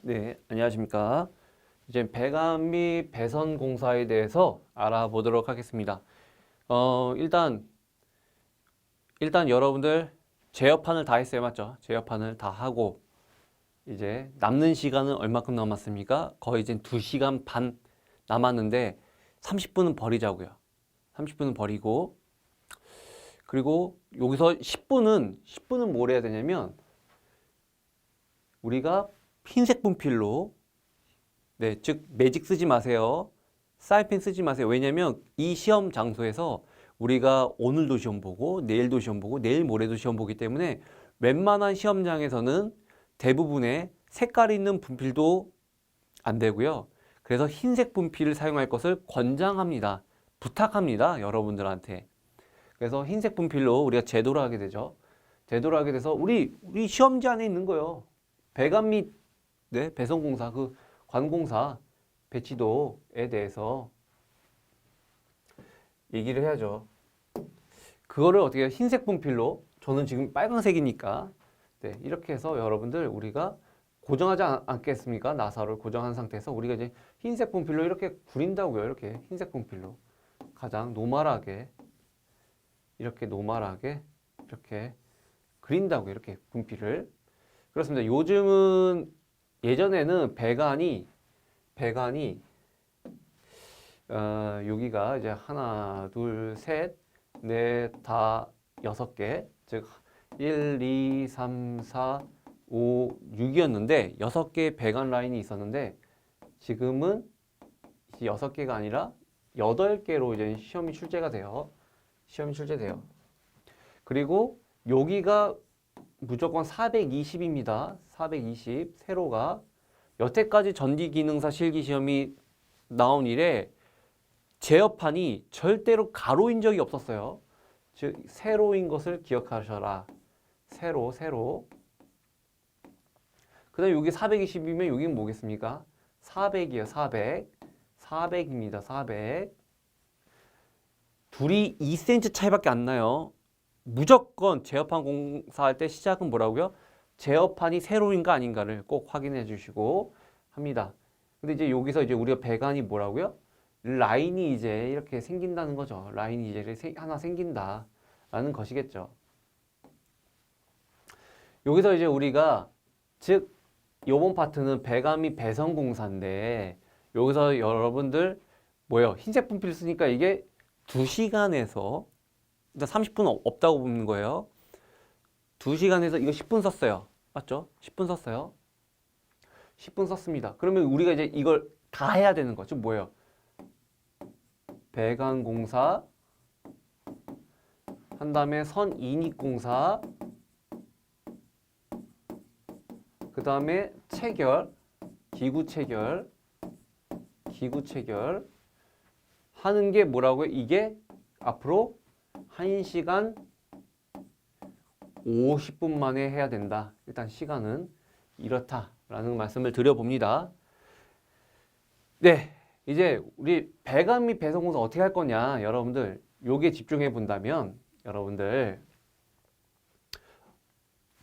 네, 안녕하십니까. 이제 배관 및 배선 공사에 대해서 알아보도록 하겠습니다. 일단 여러분들 제어판을 다 했어요, 맞죠? 제어판을 다 하고 이제 남는 시간은 얼마큼 남았습니까? 거의 이제 2시간 반 남았는데 30분은 버리자고요. 30분은 버리고 그리고 여기서 10분은 뭘 해야 되냐면 우리가 흰색 분필로 즉 매직 쓰지 마세요. 사인펜 쓰지 마세요. 왜냐면 이 시험 장소에서 우리가 오늘도 시험 보고 내일도 시험 보고 내일 모레도 시험 보기 때문에 웬만한 시험장에서는 대부분의 색깔 있는 분필도 안 되고요. 그래서 흰색 분필을 사용할 것을 권장합니다. 부탁합니다. 여러분들한테. 그래서 흰색 분필로 우리가 제도를 하게 되죠. 제도를 하게 돼서 우리 시험지 안에 있는 거예요. 배관 및 배선공사 그 관공사 배치도에 대해서 얘기를 해야죠. 그거를 어떻게 해요? 흰색 분필로 저는 지금 빨간색이니까 이렇게 해서 여러분들 우리가 고정하지 않겠습니까? 나사를 고정한 상태에서 우리가 이제 흰색 분필로 이렇게 구린다고요. 이렇게 흰색 분필로 가장 노멀하게 이렇게 이렇게 그린다고요. 이렇게 분필을 그렇습니다. 요즘은 예전에는 배관이 여기가 이제 하나, 둘, 셋, 넷, 다, 6개, 즉 1, 2, 3, 4, 5, 6이었는데 6개의 배관 라인이 있었는데 지금은 6개가 아니라 8개로 이제 시험이 출제가 돼요. 시험이 출제돼요. 그리고 여기가 무조건 420입니다. 420 세로가 여태까지 전기기능사 실기시험이 나온 이래 제어판이 절대로 가로인 적이 없었어요. 즉 세로인 것을 기억하셔라. 세로. 그 다음에 여기 420이면 여기는 뭐겠습니까? 400이에요. 400입니다. 400. 둘이 2cm 차이밖에 안 나요. 무조건 제어판 공사할 때 시작은 뭐라고요? 제어판이 세로인가 아닌가를 꼭 확인해 주시고 합니다. 근데 이제 여기서 이제 우리가 배관이 뭐라고요? 라인이 이제 이렇게 생긴다는 거죠. 라인이 이제 하나 생긴다라는 것이겠죠. 여기서 이제 우리가 즉 요번 파트는 배관 및 배선 공사인데 여기서 여러분들 뭐예요? 흰색 분필 쓰니까 이게 2시간에서 일단 30분 없다고 보는 거예요. 2시간에서 이거 10분 썼어요. 맞죠? 10분 썼어요. 10분 썼습니다. 그러면 우리가 이제 이걸 다 해야 되는 거죠. 뭐예요? 배관 공사 한 다음에 선 이닉 공사 그 다음에 체결 기구 체결 하는 게 뭐라고요? 이게 앞으로 1시간 50분 만에 해야 된다. 일단 시간은 이렇다라는 말씀을 드려봅니다. 네, 이제 우리 배관 및 배선 공사 어떻게 할 거냐, 여러분들 요게 집중해 본다면 여러분들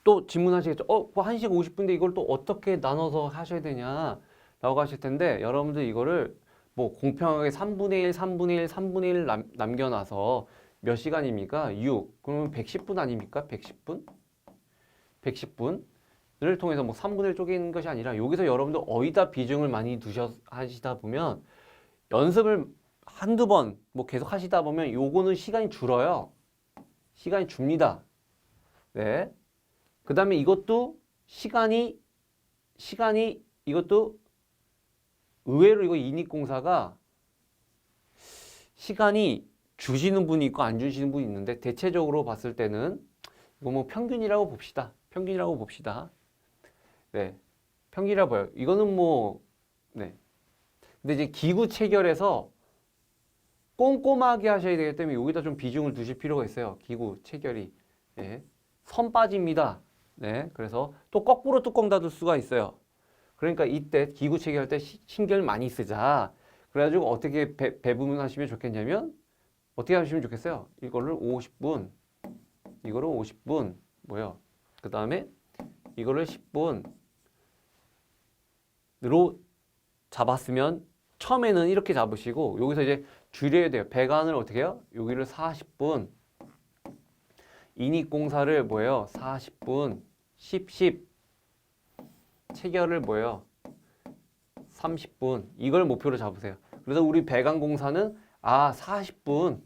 또 질문하시겠죠. 뭐 1시간 50분인데 이걸 또 어떻게 나눠서 하셔야 되냐 라고 하실 텐데 여러분들 이거를 뭐 공평하게 3분의 1 남겨놔서 몇 시간입니까? 6. 그러면 110분 아닙니까? 110분? 110분을 통해서 뭐 3분의 1 쪼개는 것이 아니라 여기서 여러분들 어디다 비중을 많이 하시다 보면 연습을 한두 번 뭐 계속 하시다 보면 요거는 시간이 줄어요. 시간이 줍니다. 네. 그 다음에 이것도 시간이 이것도 의외로 이거 이닉공사가 시간이 주시는 분이 있고 안 주시는 분이 있는데 대체적으로 봤을 때는 이거 뭐 평균이라고 봅시다. 네, 평균이라고 봐요. 이거는 뭐 네. 근데 이제 기구 체결에서 꼼꼼하게 하셔야 되기 때문에 여기다 좀 비중을 두실 필요가 있어요. 기구 체결이 네. 선 빠집니다. 네, 그래서 또 거꾸로 뚜껑 닫을 수가 있어요. 그러니까 이때 기구 체결할 때 신경을 많이 쓰자. 그래가지고 어떻게 배분하시면 좋겠냐면 어떻게 하시면 좋겠어요? 이거를 50분, 뭐요? 그 다음에 이거를 10분, 잡았으면 처음에는 이렇게 잡으시고 여기서 이제 줄여야 돼요. 배관을 어떻게 해요? 여기를 40분, 인입공사를 뭐예요? 40분, 10 체결을 뭐예요? 30분. 이걸 목표로 잡으세요. 그래서 우리 배관공사는 40분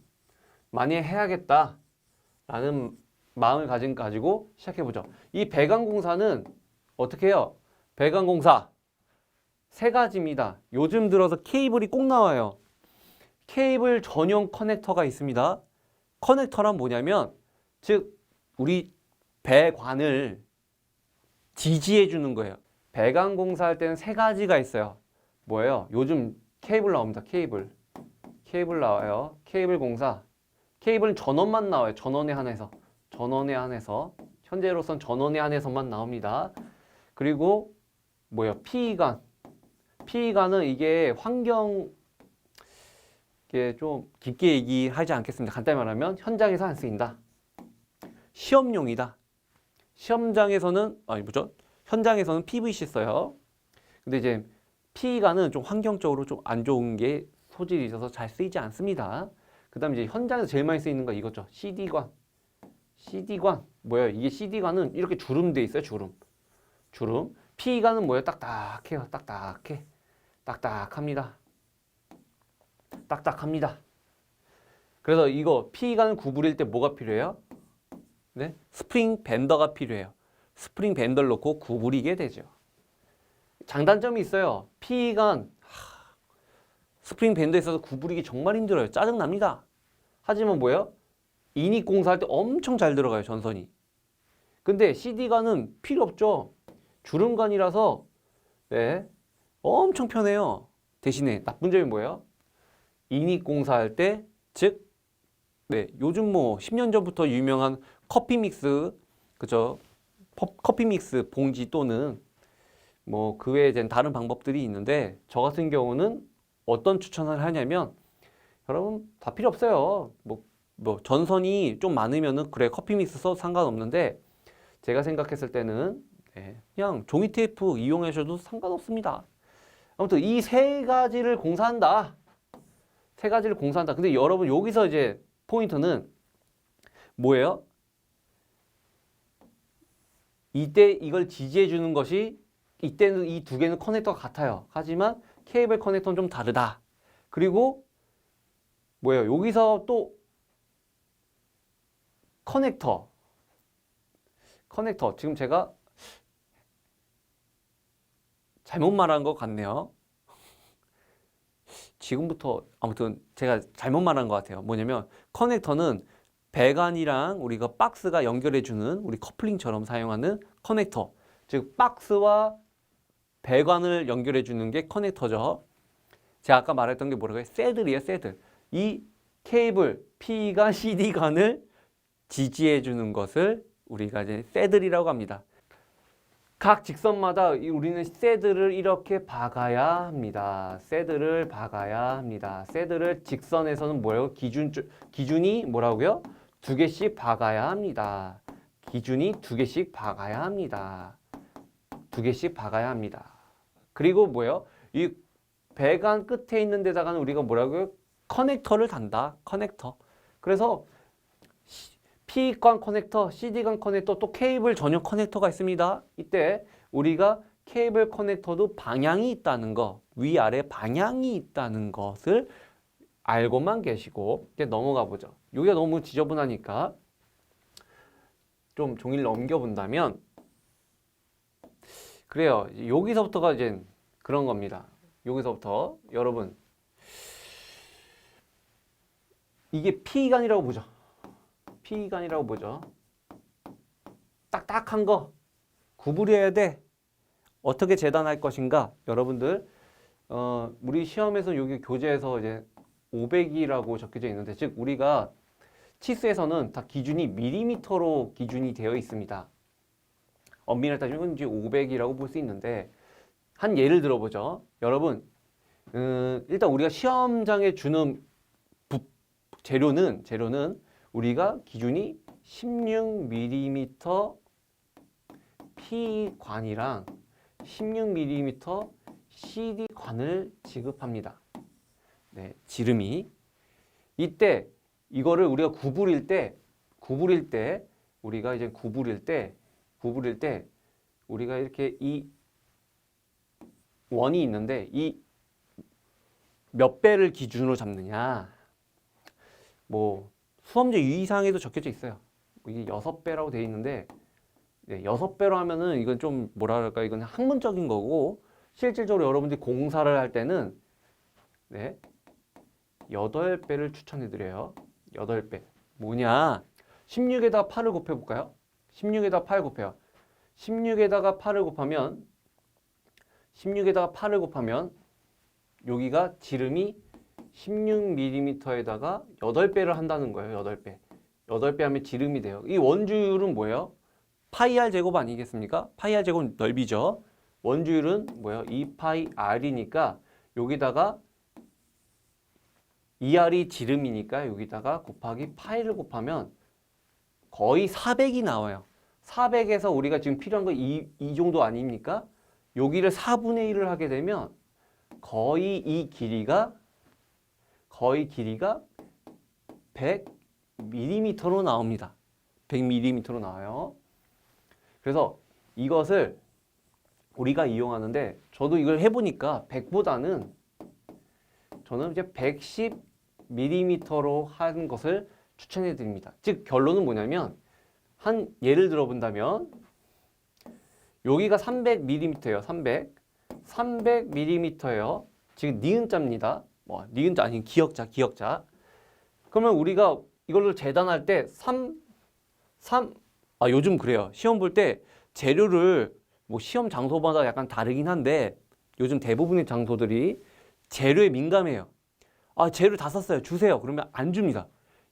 많이 해야겠다 라는 마음을 가지고 시작해보죠. 이 배관공사는 어떻게 해요? 배관공사 세 가지입니다. 요즘 들어서 케이블이 꼭 나와요. 케이블 전용 커넥터가 있습니다. 커넥터란 뭐냐면 즉 우리 배관을 지지해 주는 거예요. 배관 공사할 때는 세 가지가 있어요. 뭐예요? 요즘 케이블 나옵니다. 케이블 나와요. 케이블 공사. 케이블은 전원만 나와요. 전원에 한해서. 현재로선 전원에 한해서만 나옵니다. 그리고 뭐예요? 피의관은 이게 이게 좀 깊게 얘기하지 않겠습니다. 간단히 말하면 현장에서 안 쓰인다. 시험용이다. 현장에서는 PVC 써요. 근데 이제 피의관은 좀 환경적으로 좀 안 좋은 게 소질이 있어서 잘 쓰이지 않습니다. 그 다음에 이제 현장에서 제일 많이 쓰이는 거 이거죠. CD관. 뭐예요? 이게 CD관은 이렇게 주름돼 있어요. 주름. 피의관은 뭐예요? 딱딱해요. 딱딱합니다. 그래서 이거 피의관을 구부릴 때 뭐가 필요해요? 네? 스프링 밴더가 필요해요. 스프링 밴더를 놓고 구부리게 되죠. 장단점이 있어요. 피의관 스프링 밴더에 있어서 구부리기 정말 힘들어요. 짜증납니다. 하지만 뭐예요? 인입 공사할 때 엄청 잘 들어가요. 전선이. 근데 CD관은 필요 없죠. 주름관이라서 네, 엄청 편해요. 대신에 나쁜 점이 뭐예요? 인입 공사할 때 즉 요즘 뭐 10년 전부터 유명한 커피 믹스 그죠? 커피 믹스 봉지 또는 뭐 그 외에 다른 방법들이 있는데 저 같은 경우는 어떤 추천을 하냐면 여러분 다 필요 없어요. 뭐 전선이 좀 많으면은 그래 커피 믹스 써도 상관없는데 제가 생각했을 때는 그냥 종이 테이프 이용하셔도 상관없습니다. 아무튼 이 세 가지를 공사한다. 근데 여러분 여기서 이제 포인트는 뭐예요? 이때 이걸 지지해 주는 것이 이때는 이 두 개는 커넥터가 같아요. 하지만 케이블 커넥터는 좀 다르다. 그리고 뭐예요? 여기서 또 커넥터 지금 제가 잘못 말한 것 같네요. 지금부터 아무튼 제가 잘못 말한 것 같아요. 뭐냐면 커넥터는 배관이랑 우리가 박스가 연결해주는 우리 커플링처럼 사용하는 커넥터. 즉 박스와 배관을 연결해주는 게 커넥터죠. 제가 아까 말했던 게 뭐라고요? 새들이에요. 새들. 이 케이블 P관, CD관을 지지해주는 것을 우리가 이제 새들이라고 합니다. 각 직선마다 우리는 새들을 이렇게 박아야 합니다. 새들을 직선에서는 뭐예요? 기준이 뭐라고요? 2개씩 박아야 합니다. 그리고 뭐예요? 이 배관 끝에 있는 데다가는 우리가 뭐라고요? 커넥터를 단다. 커넥터. 그래서 P관 커넥터, CD관 커넥터, 또 케이블 전용 커넥터가 있습니다. 이때 우리가 케이블 커넥터도 방향이 있다는 거, 위아래 방향이 있다는 것을 알고만 계시고 이제 넘어가 보죠. 여기가 너무 지저분하니까 좀 종이를 넘겨본다면 그래요. 여기서부터가 이제 그런 겁니다. 여기서부터 여러분 이게 P관이라고 보죠. 딱딱한 거 구부려야 돼. 어떻게 재단할 것인가? 여러분들 우리 시험에서 여기 교재에서 이제 500이라고 적혀져 있는데 즉 우리가 치수에서는 다 기준이 밀리미터로 기준이 되어 있습니다. 엄밀히 따지면 이제 500이라고 볼 수 있는데 한 예를 들어보죠. 여러분 일단 우리가 시험장에 주는 재료는 우리가 기준이 16mm P관이랑 16mm CD관을 지급합니다. 네, 지름이. 이때 이거를 우리가 구부릴 때 우리가 이제 구부릴 때 우리가 이렇게 이 원이 있는데 이 몇 배를 기준으로 잡느냐. 뭐 수험제 유의사항에도 적혀져 있어요. 이게 6배라고 돼 있는데 네, 6배로 하면은 이건 좀 뭐라 그럴까? 이건 학문적인 거고 실질적으로 여러분들이 공사를 할 때는 네, 8배를 추천해 드려요. 8배. 뭐냐? 16에다가 8을 곱해 볼까요? 16에다가 8 곱해요. 16에다가 8을 곱하면 여기가 지름이 16mm에다가 8배를 한다는 거예요. 8배. 8배 하면 지름이 돼요. 이 원주율은 뭐예요? 파이 r 제곱 아니겠습니까? 파이 r 제곱은 넓이죠. 원주율은 뭐예요? 2파이 r이니까 여기다가 2r이 지름이니까 여기다가 곱하기 파이를 곱하면 거의 400이 나와요. 400에서 우리가 지금 필요한 거 이 정도 아닙니까? 여기를 4분의 1을 하게 되면 거의 이 길이가 100mm로 나옵니다. 100mm로 나와요. 그래서 이것을 우리가 이용하는데 저도 이걸 해보니까 100보다는 저는 이제 110mm로 하는 것을 추천해 드립니다. 즉 결론은 뭐냐면 한 예를 들어 본다면 여기가 300mm예요. 300mm예요. 지금 니은자입니다. 뭐 니은자 아닌 기역자. 그러면 우리가 이걸로 재단할 때 요즘 그래요. 시험 볼 때 재료를 뭐 시험 장소마다 약간 다르긴 한데 요즘 대부분의 장소들이 재료에 민감해요. 재료 다 썼어요. 주세요. 그러면 안 줍니다.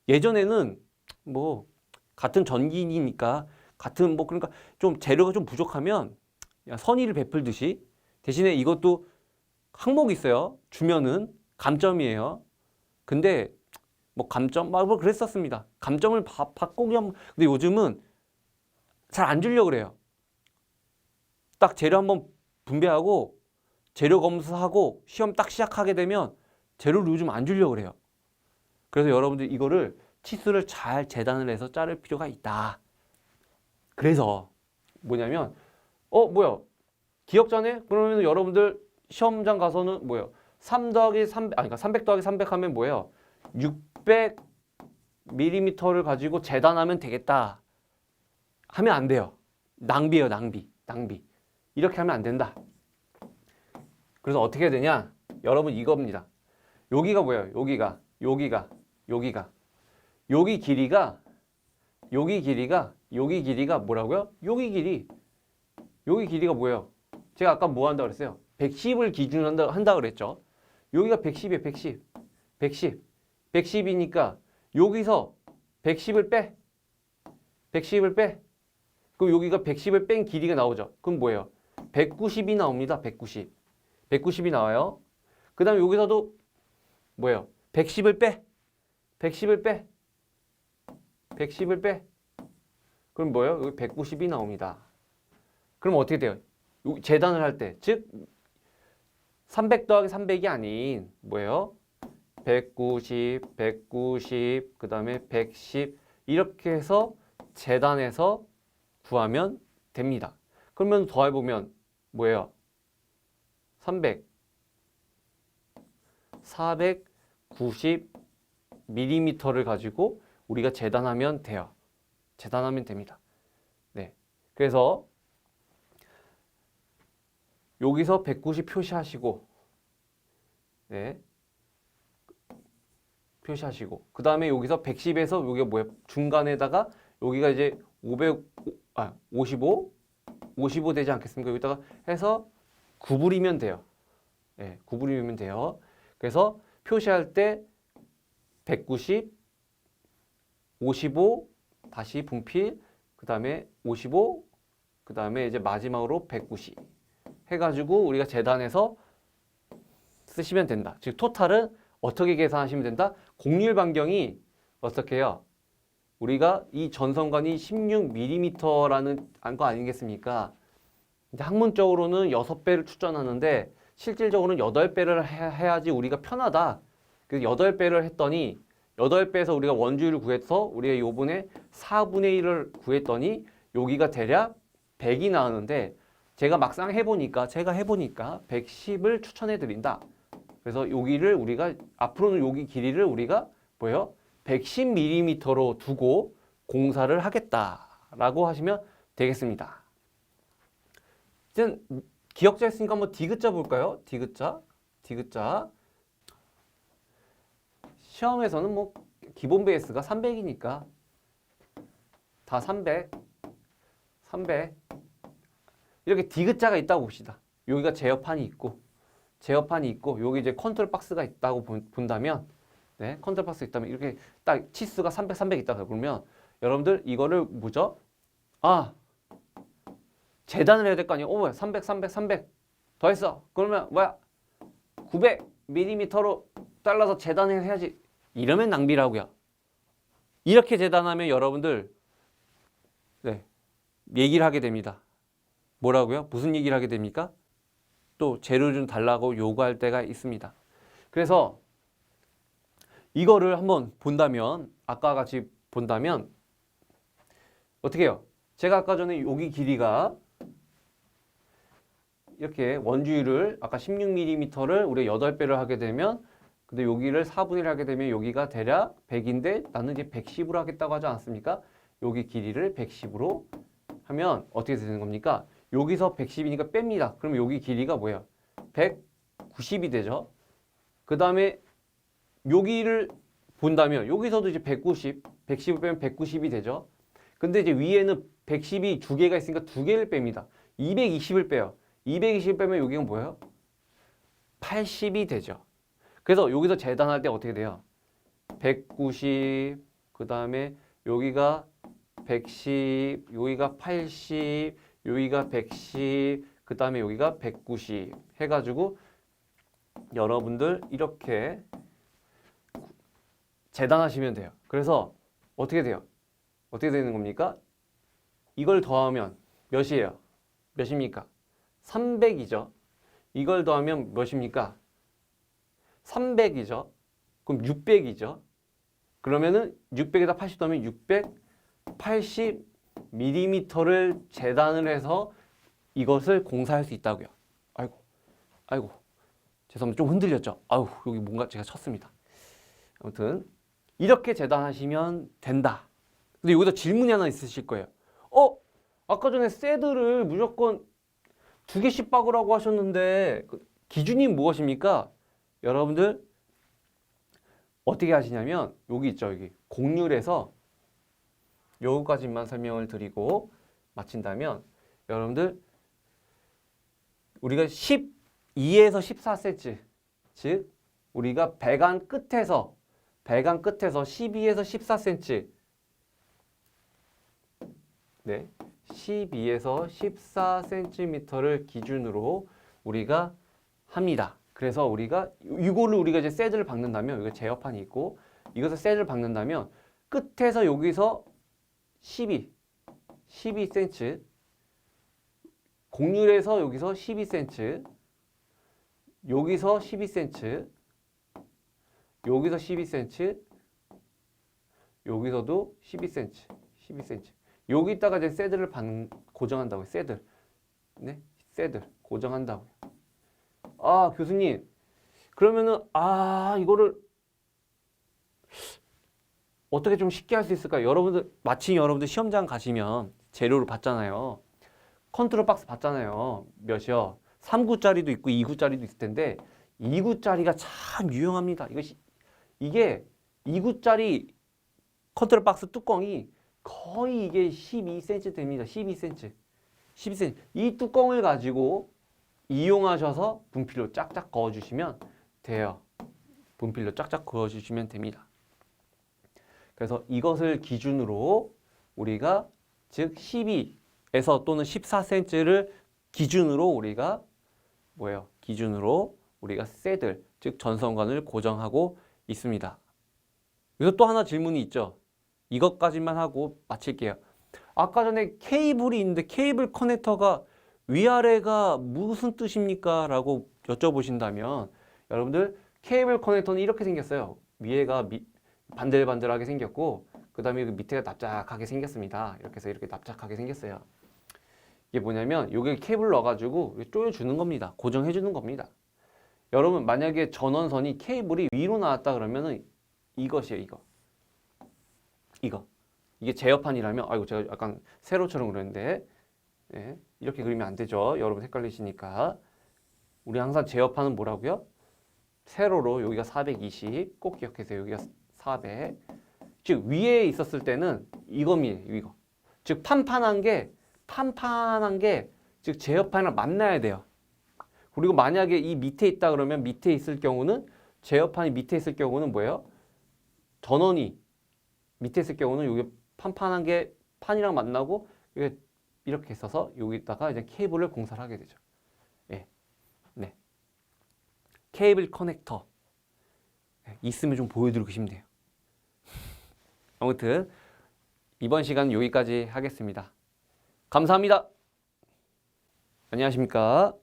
예전에는 뭐 같은 전기니까 같은 뭐 그러니까 좀 재료가 좀 부족하면 선의를 베풀듯이 대신에 이것도 항목이 있어요. 주면은 감점이에요. 근데 뭐 감점 뭐 그랬었습니다. 감점을 바꾸기 하면 근데 요즘은 잘 안 주려고 그래요. 딱 재료 한번 분배하고 재료 검수하고 시험 딱 시작하게 되면 재료를 요즘 안 주려고 그래요. 그래서 여러분들 이거를 치수를 잘 재단을 해서 자를 필요가 있다. 그래서 뭐냐면 뭐야 기억자네? 그러면 여러분들 시험장 가서는 뭐예요? 3 더하기 300 그러니까 300 더하기 300 하면 뭐예요? 600mm를 가지고 재단하면 되겠다 하면 안 돼요. 낭비예요. 낭비. 이렇게 하면 안 된다. 그래서 어떻게 해야 되냐? 여러분 이겁니다. 여기가 뭐예요? 여기가 여기 길이가 뭐라고요? 여기 길이가 뭐예요? 제가 아까 뭐 한다고 그랬어요? 110을 기준으로 한다 그랬죠. 여기가 110이에요. 110이니까 여기서 110을 빼. 그럼 여기가 110을 뺀 길이가 나오죠. 그럼 뭐예요? 190이 나옵니다. 190이 나와요. 그 다음에 여기서도 뭐예요? 110을 빼. 그럼 뭐예요? 여기 190이 나옵니다. 그럼 어떻게 돼요? 재단을 할 때, 즉 300 더하기 300이 아닌 뭐예요? 190, 그 다음에 110 이렇게 해서 재단해서 구하면 됩니다. 그러면 더해보면 뭐예요? 300, 490mm를 가지고 우리가 재단하면 돼요. 재단하면 됩니다. 네. 그래서 여기서 190 표시하시고, 네. 표시하시고, 그 다음에 여기서 110에서 여기가 뭐야? 중간에다가 여기가 이제 55 되지 않겠습니까? 여기다가 해서 구부리면 돼요. 네, 구부리면 돼요. 그래서 표시할 때 190, 55, 다시 분필, 그 다음에 55, 그 다음에 이제 마지막으로 190 해가지고 우리가 재단해서 쓰시면 된다. 즉 토탈은 어떻게 계산하시면 된다? 곡률 반경이 어떻게 해요? 우리가 이 전선관이 16mm라는 거 아니겠습니까? 이제 학문적으로는 6배를 추천하는데 실질적으로는 8배를 해야지 우리가 편하다. 그래서 8배를 했더니 8배에서 우리가 원주율을 구해서 우리가 요번에 4분의 1을 구했더니 여기가 대략 100이 나오는데 제가 막상 해보니까 110을 추천해 드린다. 그래서 여기를 우리가 앞으로는 여기 길이를 우리가 뭐예요? 110mm로 두고 공사를 하겠다라고 하시면 되겠습니다. 이제 기억자 했으니까 한번 디귿자 볼까요? 디귿자. 시험에서는 뭐 기본 베이스가 300이니까 다 300 이렇게 디귿자가 있다고 봅시다. 여기가 제어판이 있고 여기 이제 컨트롤 박스가 있다고 본다면 네, 컨트롤 박스 있다면 이렇게 딱 치수가 300 있다고 그러면 여러분들 이거를 뭐죠? 재단을 해야 될 거 아니에요. 300 더했어. 그러면 뭐야? 900mm로 잘라서 재단을 해야지. 이러면 낭비라고요. 이렇게 재단하면 여러분들 네, 얘기를 하게 됩니다. 뭐라고요? 무슨 얘기를 하게 됩니까? 또 재료 좀 달라고 요구할 때가 있습니다. 그래서 이거를 한번 본다면 아까 같이 본다면 어떻게 해요? 제가 아까 전에 여기 길이가 이렇게 원주율을 아까 16mm를 우리가 8배를 하게 되면 근데 여기를 4분의 1 하게 되면 여기가 대략 100인데 나는 이제 110으로 하겠다고 하지 않습니까? 여기 길이를 110으로 하면 어떻게 되는 겁니까? 여기서 110이니까 뺍니다. 그럼 여기 길이가 뭐예요? 190이 되죠. 그 다음에 여기를 본다면 여기서도 이제 110을 빼면 190이 되죠. 근데 이제 위에는 110이 두 개가 있으니까 두 개를 뺍니다. 220을 빼요. 220을 빼면 여기가 뭐예요? 80이 되죠. 그래서 여기서 재단할 때 어떻게 돼요? 190, 그 다음에 여기가 110, 여기가 80, 여기가 110, 그 다음에 여기가 190 해가지고 여러분들 이렇게 재단하시면 돼요. 그래서 어떻게 돼요? 어떻게 되는 겁니까? 이걸 더하면 몇이에요? 몇입니까? 300이죠. 이걸 더하면 몇입니까? 300이죠. 그럼 600이죠. 그러면은 600에다 80 더하면 680mm를 재단을 해서 이것을 공사할 수 있다고요. 아이고. 죄송합니다. 좀 흔들렸죠? 여기 뭔가 제가 쳤습니다. 아무튼 이렇게 재단하시면 된다. 근데 여기서 질문이 하나 있으실 거예요. 아까 전에 새들을 무조건 2개씩 박으라고 하셨는데 기준이 무엇입니까? 여러분들 어떻게 하시냐면 여기 있죠. 여기 공률에서 여기까지만 설명을 드리고 마친다면 여러분들 우리가 12에서 14cm 즉 우리가 배관 끝에서 12에서 14cm 네, 12에서 14cm를 기준으로 우리가 합니다. 그래서 우리가 이거를 우리가 이제 새드를 박는다면 여기 제어판이 있고 이것을 새드를 박는다면 끝에서 여기서 12cm 공률에서 여기서 12cm 여기서 12cm 여기서 12cm 여기서도 12cm 여기다가 이제 새드를 고정한다고요. 새들 네, 새들 고정한다고요. 교수님 그러면은 이거를 어떻게 좀 쉽게 할 수 있을까요? 여러분들 시험장 가시면 재료를 봤잖아요. 컨트롤 박스 봤잖아요. 몇이요? 3구짜리도 있고 2구짜리도 있을 텐데 2구짜리가 참 유용합니다. 이게 2구짜리 컨트롤 박스 뚜껑이 거의 이게 12cm 됩니다. 12cm. 이 뚜껑을 가지고 이용하셔서 분필로 짝짝 그어주시면 돼요. 분필로 짝짝 그어주시면 됩니다. 그래서 이것을 기준으로 우리가 즉 12에서 또는 14cm를 기준으로 우리가 기준으로 우리가 새들 즉 전선관을 고정하고 있습니다. 그래서 또 하나 질문이 있죠. 이것까지만 하고 마칠게요. 아까 전에 케이블이 있는데 케이블 커넥터가 위아래가 무슨 뜻입니까? 라고 여쭤보신다면 여러분들 케이블 커넥터는 이렇게 생겼어요. 위에가 반들반들하게 생겼고 그 다음에 그 밑에가 납작하게 생겼습니다. 이렇게 해서 이렇게 납작하게 생겼어요. 이게 뭐냐면 여기 케이블 넣어가지고 조여주는 겁니다. 고정해주는 겁니다. 여러분 만약에 전원선이 케이블이 위로 나왔다 그러면은 이것이에요. 이거. 이게 제어판이라면 아이고 제가 약간 세로처럼 그랬는데 네, 이렇게 그리면 안 되죠. 여러분 헷갈리시니까. 우리 항상 제어판은 뭐라고요? 세로로 여기가 420 꼭 기억하세요. 여기가 400. 즉 위에 있었을 때는 이겁니다. 이거. 즉 판판한 게 즉 제어판이랑 만나야 돼요. 그리고 만약에 이 밑에 있다 그러면 밑에 있을 경우는 제어판이 밑에 있을 경우는 뭐예요? 전원이 밑에 있을 경우는 여기 판판한 게 판이랑 만나고 이렇게 있어서 여기다가 이제 케이블을 공사를 하게 되죠. 예. 네. 케이블 커넥터. 있으면 좀 보여드리고 싶네요. 아무튼 이번 시간은 여기까지 하겠습니다. 감사합니다. 안녕하십니까.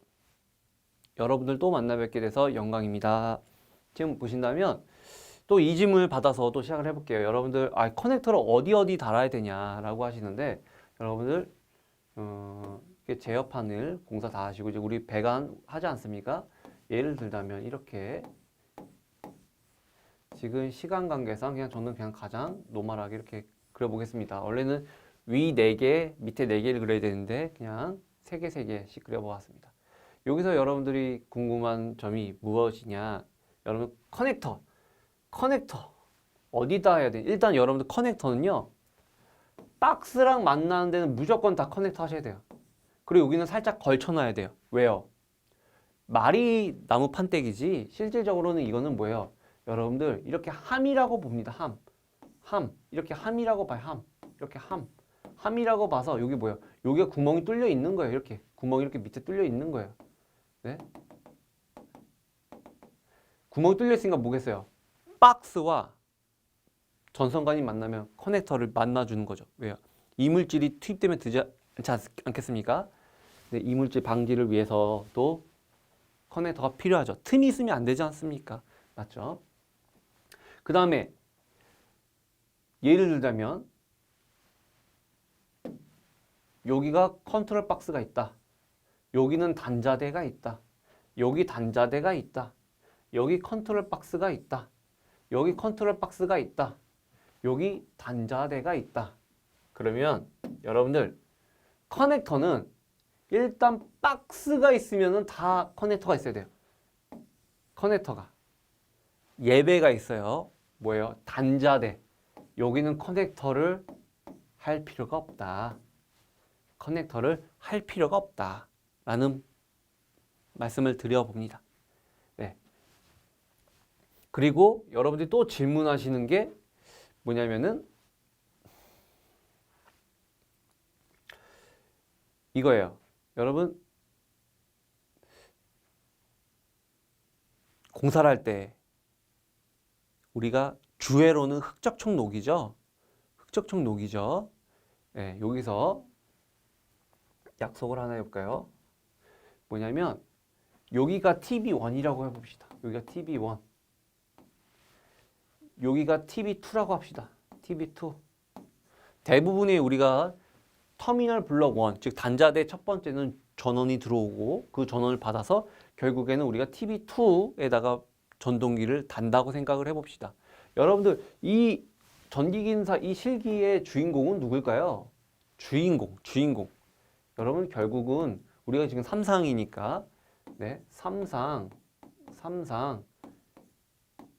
여러분들 또 만나 뵙게 돼서 영광입니다. 지금 보신다면 또 이 질문을 받아서 또 시작을 해볼게요. 여러분들 커넥터를 어디 달아야 되냐라고 하시는데 여러분들 제어판을 공사 다 하시고 이제 우리 배관 하지 않습니까? 예를 들자면 이렇게 지금 시간 관계상 그냥 저는 그냥 가장 노멀하게 이렇게 그려보겠습니다. 원래는 위 4개, 밑에 4개를 그려야 되는데 그냥 3개, 3개씩 그려보았습니다. 여기서 여러분들이 궁금한 점이 무엇이냐? 여러분 커넥터 어디다 해야 돼? 일단 여러분들 커넥터는요. 박스랑 만나는 데는 무조건 다 커넥터 하셔야 돼요. 그리고 여기는 살짝 걸쳐놔야 돼요. 왜요? 말이 나무 판때기지 실질적으로는 이거는 뭐예요? 여러분들 이렇게 함이라고 봅니다. 함. 이렇게 함이라고 봐요. 이렇게 함이라고 봐서 여기 뭐예요? 여기가 구멍이 뚫려 있는 거예요. 이렇게 구멍이 이렇게 밑에 뚫려 있는 거예요. 네? 구멍이 뚫려 있으니까 뭐겠어요? 박스와 전선관이 만나면 커넥터를 만나주는 거죠. 왜요? 이물질이 투입되면 되지 않겠습니까? 네, 이물질 방지를 위해서도 커넥터가 필요하죠. 틈이 있으면 안 되지 않습니까? 맞죠? 그 다음에 예를 들자면 여기가 컨트롤 박스가 있다. 여기는 단자대가 있다. 여기 단자대가 있다. 여기 컨트롤 박스가 있다. 여기 컨트롤 박스가 있다. 여기 단자대가 있다. 그러면 여러분들 커넥터는 일단 박스가 있으면 다 커넥터가 있어야 돼요. 커넥터가. 예배가 있어요. 뭐예요? 단자대. 여기는 커넥터를 할 필요가 없다. 커넥터를 할 필요가 없다. 라는 말씀을 드려봅니다. 네. 그리고 여러분들이 또 질문하시는 게 뭐냐면은 이거예요. 여러분 공사를 할 때 우리가 주회로는 흑적촉 녹이죠. 흑적촉 녹이죠. 네, 여기서 약속을 하나 해볼까요? 뭐냐면 여기가 TB1이라고 해봅시다. 여기가 TB1. 여기가 TB2라고 합시다. TB2. 대부분의 우리가 터미널 블록 1, 즉 단자대 첫 번째는 전원이 들어오고 그 전원을 받아서 결국에는 우리가 TB2에다가 전동기를 단다고 생각을 해봅시다. 여러분들 이 전기기사 이 실기의 주인공은 누굴까요? 주인공. 여러분 결국은 우리가 지금 3상이니까 네, 3상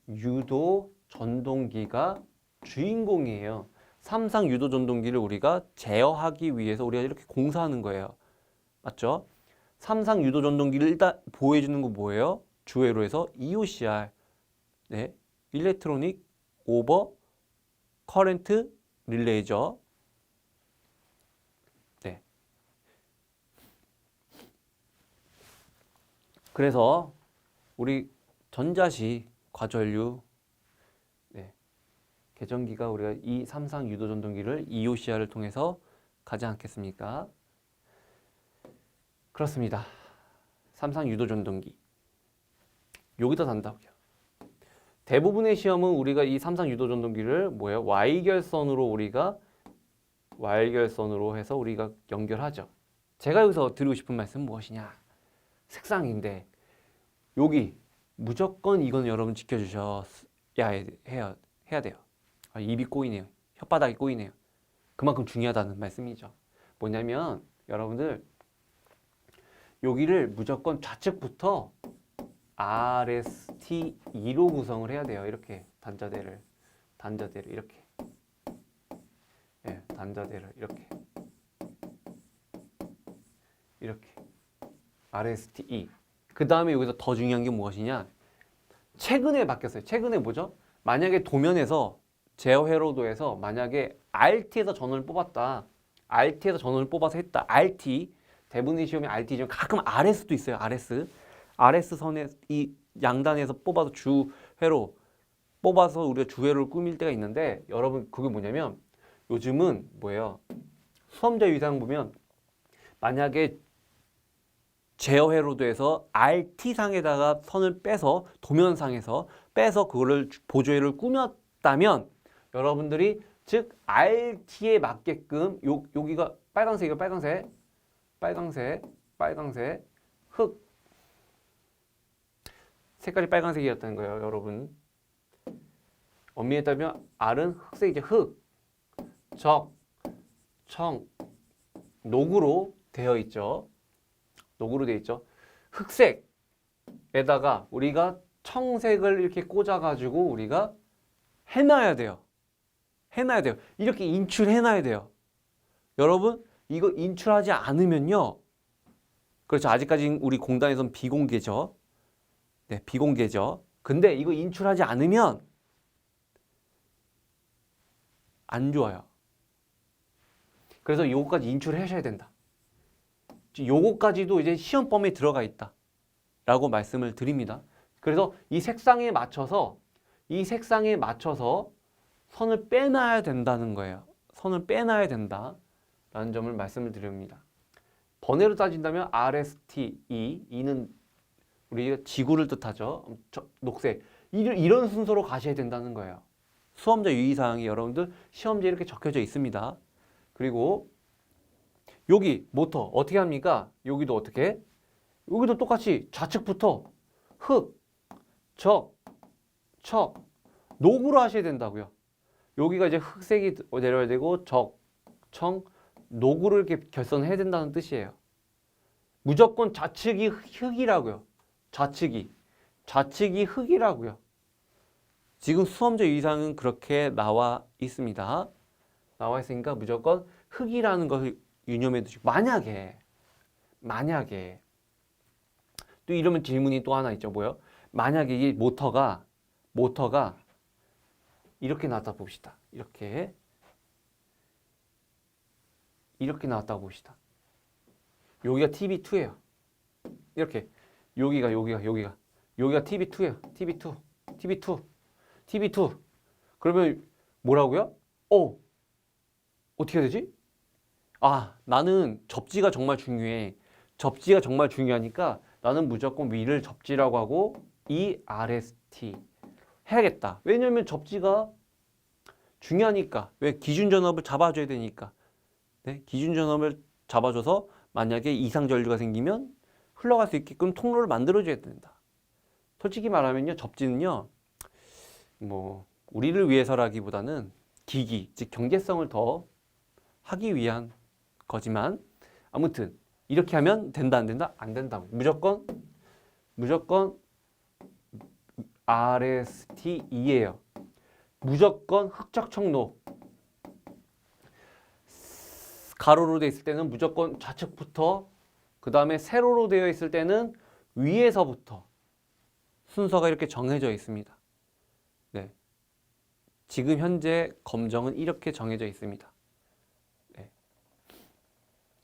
유도 전동기가 주인공이에요. 3상 유도 전동기를 우리가 제어하기 위해서 우리가 이렇게 공사하는 거예요. 맞죠? 3상 유도 전동기를 일단 보호해주는 거 뭐예요? 주회로에서 EOCR, 네, 일렉트로닉 오버 커런트 릴레이죠. 네. 그래서 우리 전자시 과전류 계전기가 우리가 이 3상 유도 전동기를 EOCR을 통해서 가지 않겠습니까? 그렇습니다. 3상 유도 전동기. 여기다 단다고요. 대부분의 시험은 우리가 이 삼상 유도 전동기를 뭐예요? Y결선으로 해서 우리가 연결하죠. 제가 여기서 드리고 싶은 말씀은 무엇이냐? 색상인데 여기 무조건 이건 여러분 지켜주셔야 해야 돼요. 아, 입이 꼬이네요. 혓바닥이 꼬이네요. 그만큼 중요하다는 말씀이죠. 뭐냐면 여러분들 여기를 무조건 좌측부터 RST2로 구성을 해야 돼요. 이렇게 단자대를 이렇게 단자대를 이렇게 RST2. 그 다음에 여기서 더 중요한 게 무엇이냐? 최근에 바뀌었어요. 최근에 뭐죠? 만약에 도면에서 제어 회로도에서 만약에 RT에서 전원을 뽑았다. RT에서 전원을 뽑아서 했다. RT. 대부분의 시험에 RT지만 가끔 RS도 있어요. RS 선에 이 양단에서 뽑아서 주회로 뽑아서 우리가 주회로를 꾸밀 때가 있는데 여러분 그게 뭐냐면 요즘은 뭐예요? 수험자 위상 보면 만약에 제어 회로도에서 RT상에다가 선을 빼서 도면상에서 빼서 그거를 보조회를 꾸몄다면 여러분들이 즉 RT에 맞게끔 여기가 빨강색이에요. 빨강색 흑 색깔이 빨간색이었다는 거예요, 여러분. 엄밀히 따지면 R은 흑색이죠. 흑, 적, 청, 녹으로 되어 있죠. 흑색에다가 우리가 청색을 이렇게 꽂아가지고 우리가 해놔야 돼요. 이렇게 인출해놔야 돼요. 여러분, 이거 인출하지 않으면요. 그렇죠. 아직까지 우리 공단에선 비공개죠. 네, 비공개죠. 근데 이거 인출하지 않으면 안 좋아요. 그래서 요거까지 인출하셔야 된다. 요거까지도 이제 시험범위에 들어가 있다. 라고 말씀을 드립니다. 그래서 이 색상에 맞춰서 선을 빼놔야 된다는 거예요. 선을 빼놔야 된다. 라는 점을 말씀을 드립니다. 번외로 따진다면 RST2, E는 우리가 지구를 뜻하죠. 녹색. 이런 순서로 가셔야 된다는 거예요. 수험자 유의사항이 여러분들 시험지에 이렇게 적혀져 있습니다. 그리고 여기 모터 어떻게 합니까? 여기도 어떻게? 여기도 똑같이 좌측부터 흑, 적, 척, 녹으로 하셔야 된다고요. 여기가 이제 흑색이 내려야 되고 적, 청, 녹으로 이렇게 결선해야 된다는 뜻이에요. 무조건 좌측이 흑이라고요. 좌측이 흑이라고요. 지금 수험자 유의사항은 그렇게 나와 있습니다. 나와 있으니까 무조건 흑이라는 것을 유념해 두시고 만약에 또 이러면 질문이 또 하나 있죠. 뭐요? 만약에 이 모터가 이렇게 나왔다 봅시다. 이렇게 나왔다고 봅시다. 여기가 TB2예요. 이렇게 여기가 TB2예요. TB2. 그러면 뭐라고요? 어떻게 해야 되지? 나는 접지가 정말 중요해. 접지가 정말 중요하니까 나는 무조건 위를 접지라고 하고 이 RST 해야겠다. 왜냐면 접지가 중요하니까. 왜? 기준 전압을 잡아줘야 되니까. 네? 기준 전압을 잡아줘서 만약에 이상 전류가 생기면 흘러갈 수 있게끔 통로를 만들어줘야 된다. 솔직히 말하면요, 접지는요, 뭐 우리를 위해서라기보다는 기기, 즉 경제성을 더 하기 위한 거지만 아무튼 이렇게 하면 된다, 안 된다? 안 된다. 무조건 RST2예요. 무조건 흑적 청록. 가로로 되어 있을 때는 무조건 좌측부터, 그 다음에 세로로 되어 있을 때는 위에서부터 순서가 이렇게 정해져 있습니다. 네. 지금 현재 검정은 이렇게 정해져 있습니다. 네.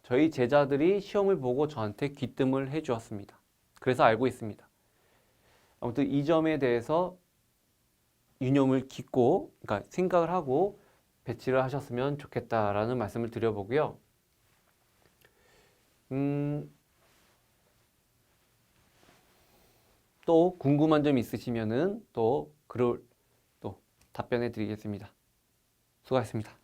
저희 제자들이 시험을 보고 저한테 귀뜸을 해 주었습니다. 그래서 알고 있습니다. 아무튼 이 점에 대해서 유념을 짓고, 그러니까 생각을 하고 배치를 하셨으면 좋겠다라는 말씀을 드려보고요. 또 궁금한 점 있으시면은 또 글을 또 답변해 드리겠습니다. 수고하셨습니다.